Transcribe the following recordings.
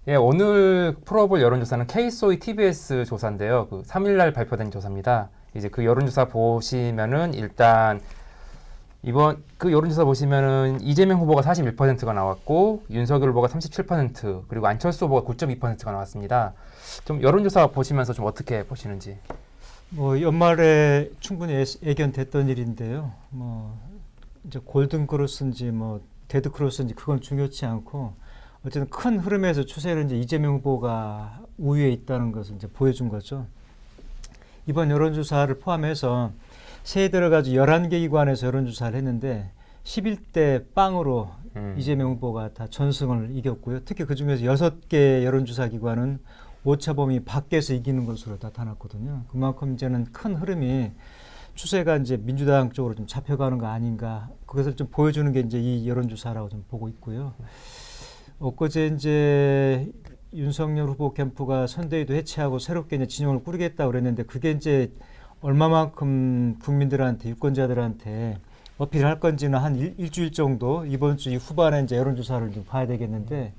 예, 오늘 풀어볼 여론조사는 K소이 TBS 조사인데요. 그 3일날 발표된 조사입니다. 이제 그 여론조사 보시면은 일단 이번 그 여론조사 보시면은 이재명 후보가 41%가 나왔고 윤석열 후보가 37% 그리고 안철수 후보가 9.2%가 나왔습니다. 좀 여론조사 보시면서 좀 어떻게 보시는지. 뭐 연말에 충분히 예견됐던 일인데요. 뭐 이제 골든 크로스인지 뭐 데드 크로스인지 그건 중요치 않고 어쨌든 큰 흐름에서 추세를 이제 이재명 후보가 우위에 있다는 것을 이제 보여준 거죠. 이번 여론조사를 포함해서 새해 들어가지고 11개 기관에서 여론조사를 했는데 11대 빵으로 이재명 후보가 다 전승을 이겼고요. 특히 그중에서 6개 여론조사 기관은 오차범위 밖에서 이기는 것으로 나타났거든요. 그만큼 이제는 큰 흐름이 추세가 이제 민주당 쪽으로 좀 잡혀가는 거 아닌가, 그것을 좀 보여주는 게 이제 이 여론조사라고 좀 보고 있고요. 엊그제 이제 윤석열 후보 캠프가 선대위도 해체하고 새롭게 이제 진영을 꾸리겠다고 그랬는데 그게 이제 얼마만큼 국민들한테, 유권자들한테 어필할 건지는 한 일주일 정도 이번 주 후반에 이제 여론조사를 좀 봐야 되겠는데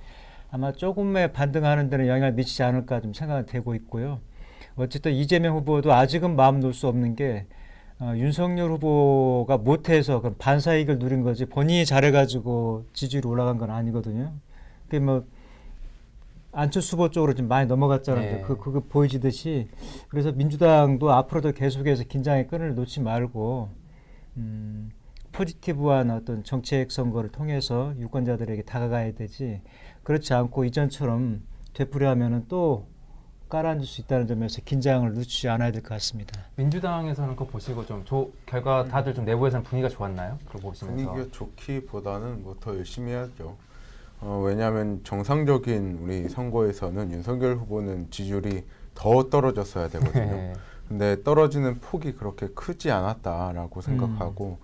아마 조금의 반등하는 데는 영향을 미치지 않을까 좀 생각이 되고 있고요. 어쨌든 이재명 후보도 아직은 마음 놓을 수 없는 게 윤석열 후보가 못해서 반사이익을 누린 거지 본인이 잘해가지고 지지율이 올라간 건 아니거든요. 그게 뭐 안철수 후보 쪽으로 좀 많이 넘어갔잖아요. 네. 그거 보여지듯이 그래서 민주당도 앞으로도 계속해서 긴장의 끈을 놓지 말고 포지티브한 어떤 정책 선거를 통해서 유권자들에게 다가가야 되지 그렇지 않고 이전처럼 되풀이하면은 또 깔아앉을 수 있다는 점에서 긴장을 늦추지 않아야 될 것 같습니다. 민주당에서는 그거 보시고 좀 결과 다들 좀 내부에서는 분위기가 좋았나요? 그거 보시면서. 분위기가 좋기보다는 뭐 더 열심히 해야죠. 왜냐하면 정상적인 우리 선거에서는 윤석열 후보는 지지율이 더 떨어졌어야 되거든요. 네. 근데 떨어지는 폭이 그렇게 크지 않았다라고 생각하고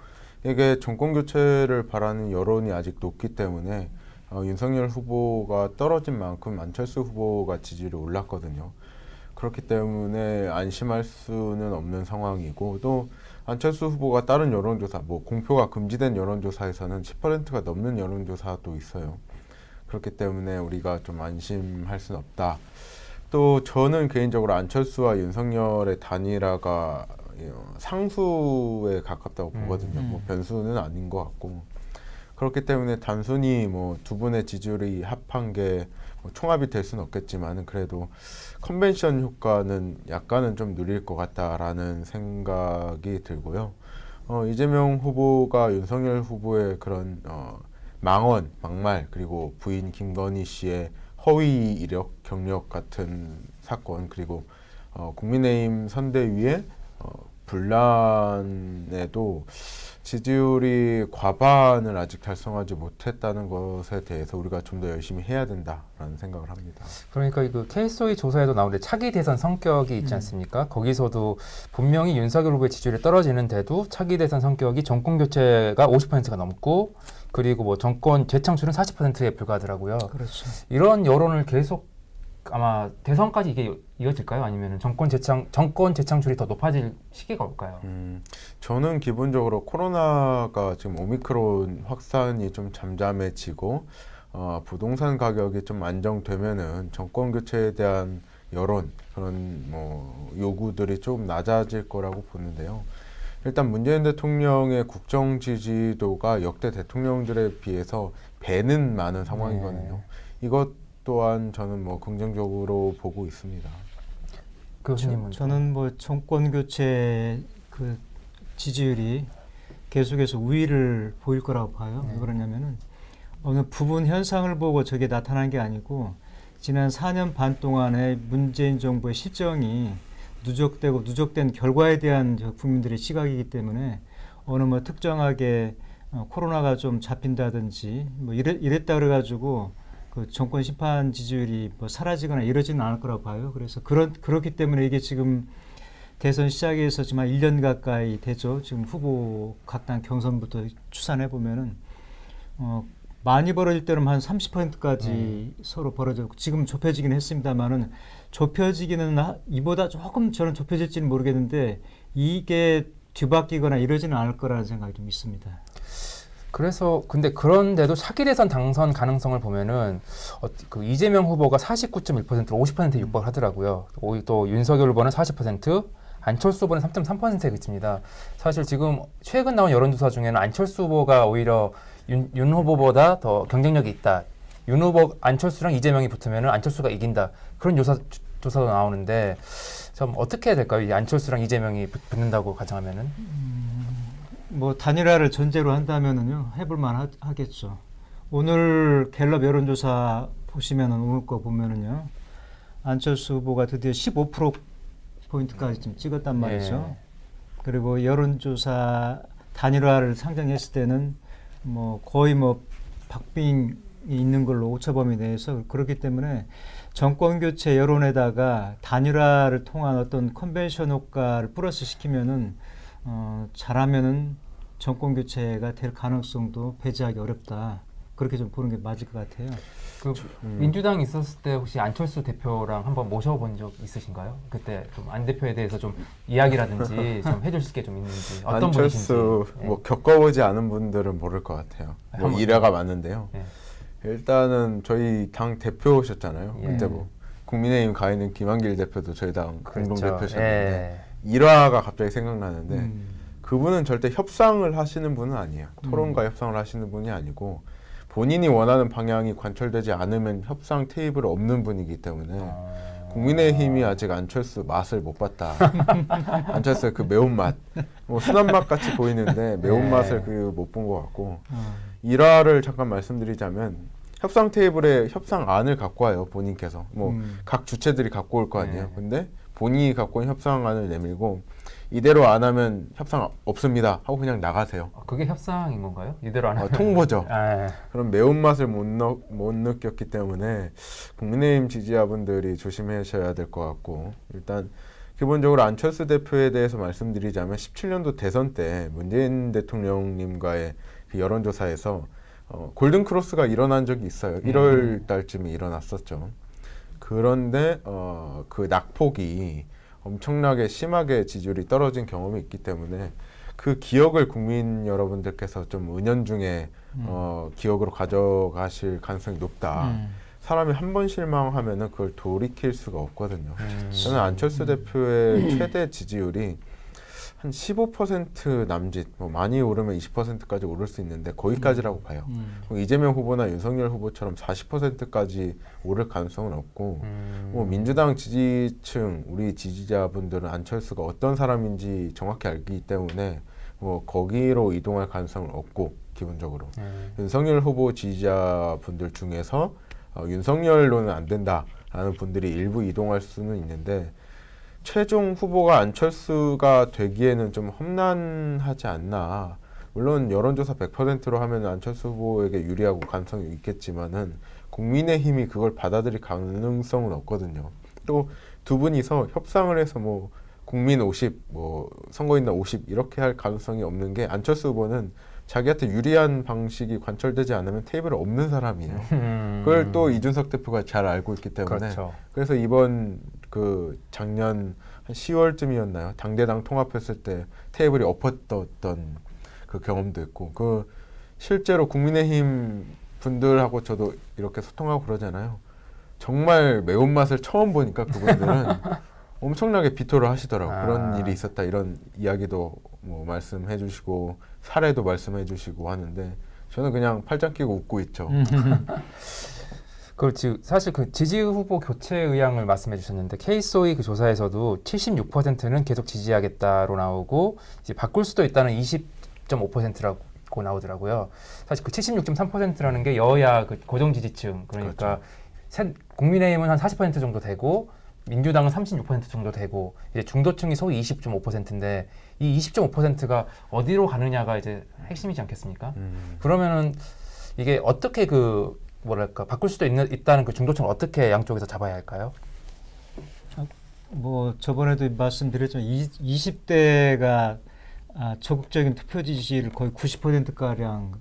이게 정권 교체를 바라는 여론이 아직 높기 때문에 윤석열 후보가 떨어진 만큼 안철수 후보가 지지율이 올랐거든요. 그렇기 때문에 안심할 수는 없는 상황이고 또 안철수 후보가 다른 여론조사, 뭐 공표가 금지된 여론조사에서는 10%가 넘는 여론조사도 있어요. 그렇기 때문에 우리가 좀 안심할 수는 없다. 또 저는 개인적으로 안철수와 윤석열의 단일화가 상수에 가깝다고 보거든요. 뭐 변수는 아닌 것 같고 그렇기 때문에 단순히 뭐 두 분의 지지율이 합한 게 뭐 총합이 될 수는 없겠지만 그래도 컨벤션 효과는 약간은 좀 누릴 것 같다라는 생각이 들고요. 이재명 후보가 윤석열 후보의 그런 망언, 막말 그리고 부인 김건희 씨의 허위 이력, 경력 같은 사건 그리고 국민의힘 선대위의 분란에도 지지율이 과반을 아직 달성하지 못했다는 것에 대해서 우리가 좀 더 열심히 해야 된다라는 생각을 합니다. 그러니까 그 K소이 조사에도 나오는데 차기 대선 성격이 있지 않습니까? 거기서도 분명히 윤석열 후보의 지지율이 떨어지는데도 차기 대선 성격이 정권 교체가 50%가 넘고 그리고 뭐 정권 재창출은 40%에 불과하더라고요. 그렇죠. 이런 여론을 계속 아마 대선까지 이게 이어질까요? 아니면 정권 재창출이 더 높아질 시기가 올까요? 저는 기본적으로 코로나가 지금 오미크론 확산이 좀 잠잠해지고 부동산 가격이 좀 안정되면은 정권 교체에 대한 여론 그런 뭐 요구들이 좀 낮아질 거라고 보는데요. 일단 문재인 대통령의 국정 지지도가 역대 대통령들에 비해서 배는 많은 상황이거든요. 이것 또한 저는 뭐 긍정적으로 보고 있습니다. 교수님은 저는 뭐 정권 교체 그 지지율이 계속해서 우위를 보일 거라고 봐요. 왜 그러냐면은 어느 부분 현상을 보고 저게 나타난 게 아니고 지난 4년 반 동안의 문재인 정부의 실정이 누적되고 누적된 결과에 대한 국민들의 시각이기 때문에 어느 뭐 특정하게 코로나가 좀 잡힌다든지 뭐 이랬다 그래가지고 그 정권 심판 지지율이 뭐 사라지거나 이러지는 않을 거라고 봐요. 그래서 그렇기 때문에 이게 지금 대선 시작해서 지금 한 1년 가까이 되죠. 지금 후보 각 당 경선부터 추산해 보면은 많이 벌어질 때는 한 30%까지 서로 벌어졌고 지금 좁혀지긴 했습니다만은 좁혀지기는 이보다 조금 저는 좁혀질지는 모르겠는데 이게 뒤바뀌거나 이러지는 않을 거라는 생각이 좀 있습니다. 그래서 근데 그런데도 차기 대선 당선 가능성을 보면은 그 이재명 후보가 49.1%로 50%에 육박을 하더라고요. 또 윤석열 후보는 40%, 안철수 후보는 3.3%에 그칩니다. 사실 지금 최근 나온 여론조사 중에는 안철수 후보가 오히려 윤 후보보다 더 경쟁력이 있다. 윤 후보, 안철수랑 이재명이 붙으면은 안철수가 이긴다. 그런 조사도 나오는데 좀 어떻게 해야 될까요? 이 안철수랑 이재명이 붙는다고 가정하면은? 뭐 단일화를 전제로 한다면은요 해볼만 하겠죠. 오늘 갤럽 여론조사 보시면은 오늘 거 보면은요 안철수 후보가 드디어 15% 포인트까지 좀 찍었단 말이죠. 예. 그리고 여론조사 단일화를 상정했을 때는 뭐 거의 뭐 박빙이 있는 걸로 오차범위 내에서 그렇기 때문에 정권 교체 여론에다가 단일화를 통한 어떤 컨벤션 효과를 플러스 시키면은 잘하면은 정권 교체가 될 가능성도 배제하기 어렵다. 그렇게 좀 보는 게 맞을 것 같아요. 그 민주당 있었을 때 혹시 안철수 대표랑 한번 모셔본 적 있으신가요? 그때 좀 안 대표에 대해서 좀 이야기라든지 좀 해주실 게 좀 있는지 어떤 안철수 분이신지. 뭐 겪어보지 않은 분들은 모를 것 같아요. 뭐 한번 일화가 많은데요. 예. 일단은 저희 당 대표셨잖아요. 예. 그때 뭐 국민의힘 가 있는 김한길 대표도 저희 당 공동 그렇죠. 대표셨는데 예. 일화가 갑자기 생각나는데 그분은 절대 협상을 하시는 분은 아니에요. 토론과 협상을 하시는 분이 아니고 본인이 원하는 방향이 관철되지 않으면 협상 테이블 없는 분이기 때문에 국민의힘이 아직 안철수 맛을 못 봤다. 안철수의 그 매운맛, 뭐 순한 맛 같이 보이는데 매운맛을 그 못 본 것 같고 일화를 잠깐 말씀드리자면 협상 테이블에 협상안을 갖고 와요. 본인께서 뭐 각 주체들이 갖고 올 거 아니에요. 근데 본인이 갖고 온 협상안을 내밀고 이대로 안 하면 협상 없습니다 하고 그냥 나가세요. 그게 협상인 건가요? 이대로 안 하면? 통보죠. 아, 그런 매운맛을 못 느꼈기 때문에 국민의힘 지지자분들이 조심하셔야 될 것 같고 일단 기본적으로 안철수 대표에 대해서 말씀드리자면 17년도 대선 때 문재인 대통령님과의 그 여론조사에서 골든크로스가 일어난 적이 있어요. 1월 달쯤에 일어났었죠. 그런데 그 낙폭이 엄청나게 심하게 지지율이 떨어진 경험이 있기 때문에 그 기억을 국민 여러분들께서 좀 은연중에 기억으로 가져가실 가능성이 높다. 사람이 한 번 실망하면은 그걸 돌이킬 수가 없거든요. 저는 안철수 대표의 최대 지지율이 한 15% 남짓, 뭐 많이 오르면 20%까지 오를 수 있는데 거기까지라고 봐요. 이재명 후보나 윤석열 후보처럼 40%까지 오를 가능성은 없고 뭐 민주당 지지층, 우리 지지자분들은 안철수가 어떤 사람인지 정확히 알기 때문에 뭐 거기로 이동할 가능성은 없고 기본적으로 윤석열 후보 지지자분들 중에서 윤석열로는 안 된다라는 분들이 일부 이동할 수는 있는데 최종 후보가 안철수가 되기에는 좀 험난하지 않나. 물론 여론조사 100%로 하면 안철수 후보에게 유리하고 가능성이 있겠지만은 국민의힘이 그걸 받아들일 가능성은 없거든요. 또 두 분이서 협상을 해서 뭐 국민 50, 뭐 선거인단 50 이렇게 할 가능성이 없는 게 안철수 후보는 자기한테 유리한 방식이 관철되지 않으면 테이블에 없는 사람이에요. 그걸 또 이준석 대표가 잘 알고 있기 때문에 그렇죠. 그래서 이번 그 작년 한 10월쯤이었나요? 당대당 통합했을 때 테이블이 엎었던 그 경험도 있고 그 실제로 국민의힘 분들하고 저도 이렇게 소통하고 그러잖아요. 정말 매운맛을 처음 보니까 그분들은 엄청나게 비토를 하시더라고요. 그런 일이 있었다 이런 이야기도 뭐 말씀해 주시고 사례도 말씀해 주시고 하는데 저는 그냥 팔짱 끼고 웃고 있죠. 그렇지. 사실 그 지지 후보 교체 의향을 말씀해 주셨는데 케이소이 그 조사에서도 76%는 계속 지지하겠다로 나오고 이제 바꿀 수도 있다는 20.5%라고 나오더라고요. 사실 그 76.3%라는 게 여야 그 고정 지지층 그러니까 국민의힘은 한 40% 정도 되고 민주당은 36% 정도 되고 이제 중도층이 소위 20.5%인데 이 20.5%가 어디로 가느냐가 이제 핵심이지 않겠습니까? 그러면은 이게 어떻게 그 뭐랄까 바꿀 수도 있다는 그 중도층을 어떻게 양쪽에서 잡아야 할까요? 뭐 저번에도 말씀드렸지만 20대가 적극적인 투표 지지를 거의 90%가량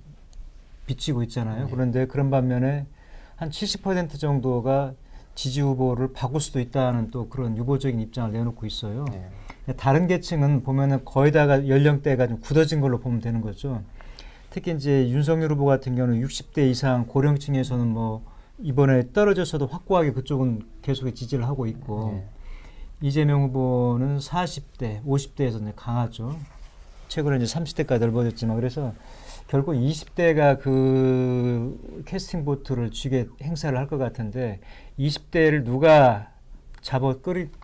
비치고 있잖아요. 그런데 그런 반면에 한 70% 정도가 지지 후보를 바꿀 수도 있다는 또 그런 유보적인 입장을 내놓고 있어요. 다른 계층은 보면은 거의 다가 연령대가 좀 굳어진 걸로 보면 되는 거죠. 특히 이제 윤석열 후보 같은 경우는 60대 이상 고령층에서는 뭐 이번에 떨어졌어도 확고하게 그쪽은 계속 지지를 하고 있고 네. 이재명 후보는 40대, 50대에서 이제 강하죠. 최근에 이제 30대까지 넓어졌지만 그래서 결국 20대가 그 캐스팅 보트를 쥐게 행사를 할 것 같은데 20대를 누가 잡아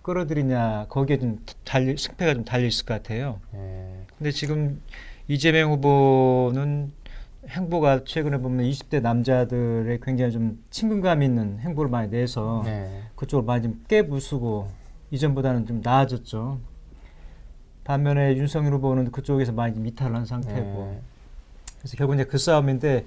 끌어들이냐 거기에 좀 승패가 좀 달려 있을 것 같아요. 네. 근데 지금 이재명 후보는 행보가 최근에 보면 20대 남자들의 굉장히 좀 친근감 있는 행보를 많이 내서 네. 그쪽을 많이 좀 깨부수고 이전보다는 좀 나아졌죠. 반면에 윤석열 후보는 그쪽에서 많이 미탈을 한 상태고 네. 그래서 결국 이제 그 싸움인데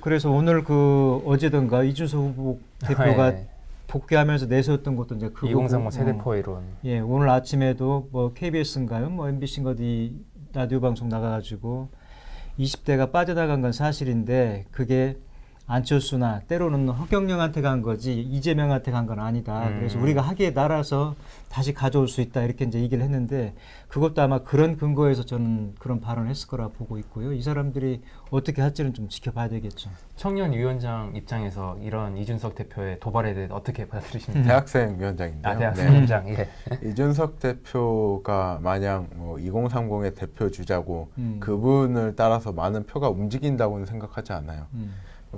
그래서 오늘 그 어제던가 이준석 후보 대표가 네. 복귀하면서 내세웠던 것도 이제 그거고 2030 세대포 이론. 예, 오늘 아침에도 뭐 KBS인가요? 뭐 MBC인가 어디 라디오 방송 나가가지고 20대가 빠져나간 건 사실인데 그게 안철수나 때로는 허경영한테 간 거지 이재명한테 간 건 아니다. 그래서 우리가 하기에 따라서 다시 가져올 수 있다 이렇게 이제 얘기를 했는데 그것도 아마 그런 근거에서 저는 그런 발언을 했을 거라 보고 있고요. 이 사람들이 어떻게 할지는 좀 지켜봐야 되겠죠. 청년 위원장 입장에서 이런 이준석 대표의 도발에 대해 어떻게 받아들이십니까? 대학생 위원장인데요. 아, 대학생 네. 위원장. 예. 이준석 대표가 마냥 뭐 2030의 대표 주자고 음. 그분을 따라서 많은 표가 움직인다고는 생각하지 않아요.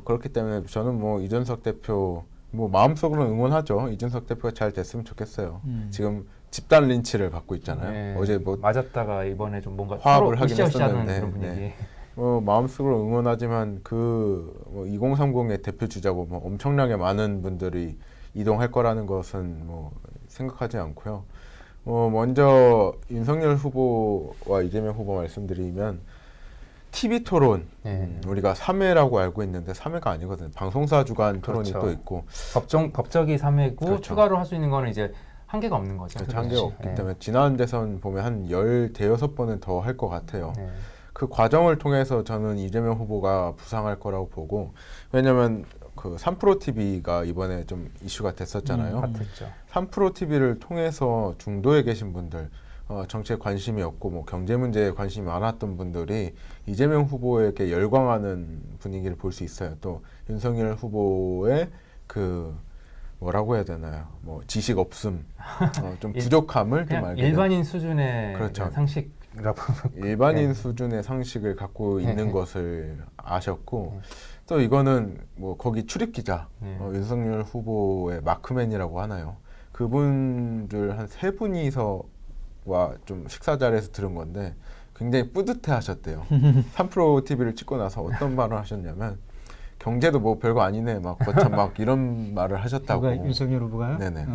그렇기 때문에 저는 뭐 이준석 대표 뭐 마음속으로는 응원하죠. 이준석 대표가 잘 됐으면 좋겠어요. 지금 집단 린치를 받고 있잖아요. 네. 어제 뭐 맞았다가 이번에 좀 뭔가 화합을 서로 하긴 으쌰으쌰하는 했었는데, 그런 분위기. 네. 마음속으로 응원하지만 뭐 2030의 대표 주자고 뭐 엄청나게 많은 분들이 이동할 거라는 것은 뭐 생각하지 않고요. 먼저 윤석열 후보와 이재명 후보 말씀드리면 TV 토론 네. 우리가 3회라고 알고 있는데 3회가 아니거든요. 방송사 주간 토론이 그렇죠. 또 있고 법적이 3회고 그렇죠. 추가로 할 수 있는 거는 이제 한계가 없는 거죠. 그렇죠. 한계가 없기 네. 때문에 지난 대선 보면 한 15번은 더 할 것 같아요. 네. 그 과정을 통해서 저는 이재명 후보가 부상할 거라고 보고 왜냐면 그 3프로 TV가 이번에 좀 이슈가 됐었잖아요. 핫했죠. 3프로 TV를 통해서 중도에 계신 분들 정치에 관심이 없고 뭐 경제 문제에 관심이 많았던 분들이 이재명 후보에게 열광하는 분위기를 볼 수 있어요. 또 윤석열 후보의 그 뭐라고 해야 되나요? 뭐 지식 없음, 좀 부족함을 좀 그냥 알게 돼요. 일반인 수준의 그렇죠. 상식이라고 일반인 네. 수준의 상식을 갖고 있는 네. 것을 아셨고 또 이거는 뭐 거기 출입 기자 네. 윤석열 후보의 마크맨이라고 하나요? 그분들 한 3분이서 와 좀 식사 자리에서 들은 건데 굉장히 뿌듯해 하셨대요. 3프로 TV를 찍고 나서 어떤 말을 하셨냐면 경제도 뭐 별거 아니네 막 거참 막 이런 말을 하셨다고. 누가 윤석열 후보가요? 네네.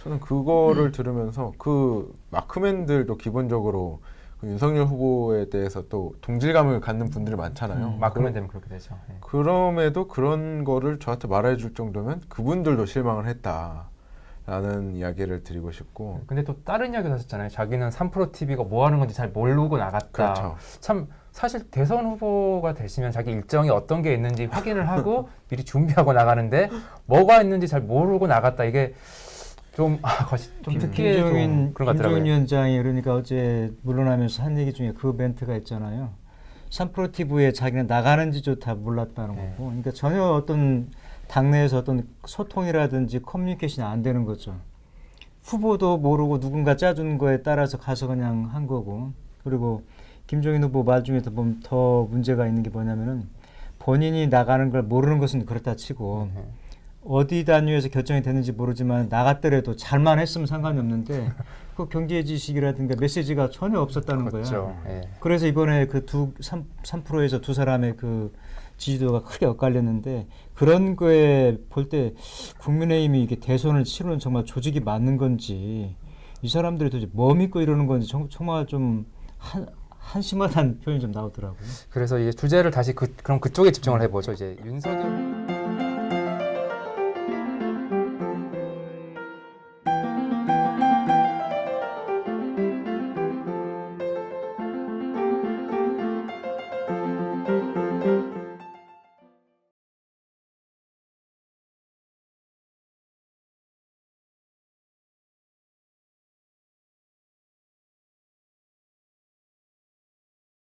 저는 그거를 들으면서 그 마크맨들도 기본적으로 그 윤석열 후보에 대해서 또 동질감을 갖는 분들이 많잖아요. 마크맨 되면 그렇게 되죠. 네. 그럼에도 그런 거를 저한테 말해줄 정도면 그분들도 실망을 했다라는 이야기를 드리고 싶고. 근데 또 다른 이야기도 하셨잖아요. 자기는 3프로 TV가 뭐 하는 건지 잘 모르고 나갔다. 그렇죠. 참 사실 대선 후보가 되시면 자기 일정이 어떤 게 있는지 확인을 하고 미리 준비하고 나가는데 뭐가 있는지 잘 모르고 나갔다. 이게 좀 특히에 좀 그런 것 같더라고요. 김종인 위원장이 그러니까 어제 물러나면서 한 얘기 중에 그 멘트가 있잖아요. 3프로 TV에 자기는 나가는지조차 다 몰랐다는 네. 거고. 그러니까 전혀 어떤 당내에서 어떤 소통이라든지 커뮤니케이션이 안 되는 거죠. 후보도 모르고 누군가 짜준 거에 따라서 가서 그냥 한 거고. 그리고 김종인 후보 말 중에서 보면 더 문제가 있는 게 뭐냐면은 본인이 나가는 걸 모르는 것은 그렇다 치고 어디 단위에서 결정이 됐는지 모르지만 나갔더라도 잘만 했으면 상관이 없는데 그 경제 지식이라든가 메시지가 전혀 없었다는 그렇죠. 거예요. 예. 그래서 이번에 그 3%에서 두 사람의 그 지지도가 크게 엇갈렸는데 그런 거에 볼 때 국민의힘이 이게 대선을 치르는 정말 조직이 맞는 건지 이 사람들이 도대체 뭐 믿고 이러는 건지 정말 좀 한심하다는 표현이 좀 나오더라고요. 그래서 이제 주제를 다시 그럼 그쪽에 집중을 해보죠. 이제 윤석열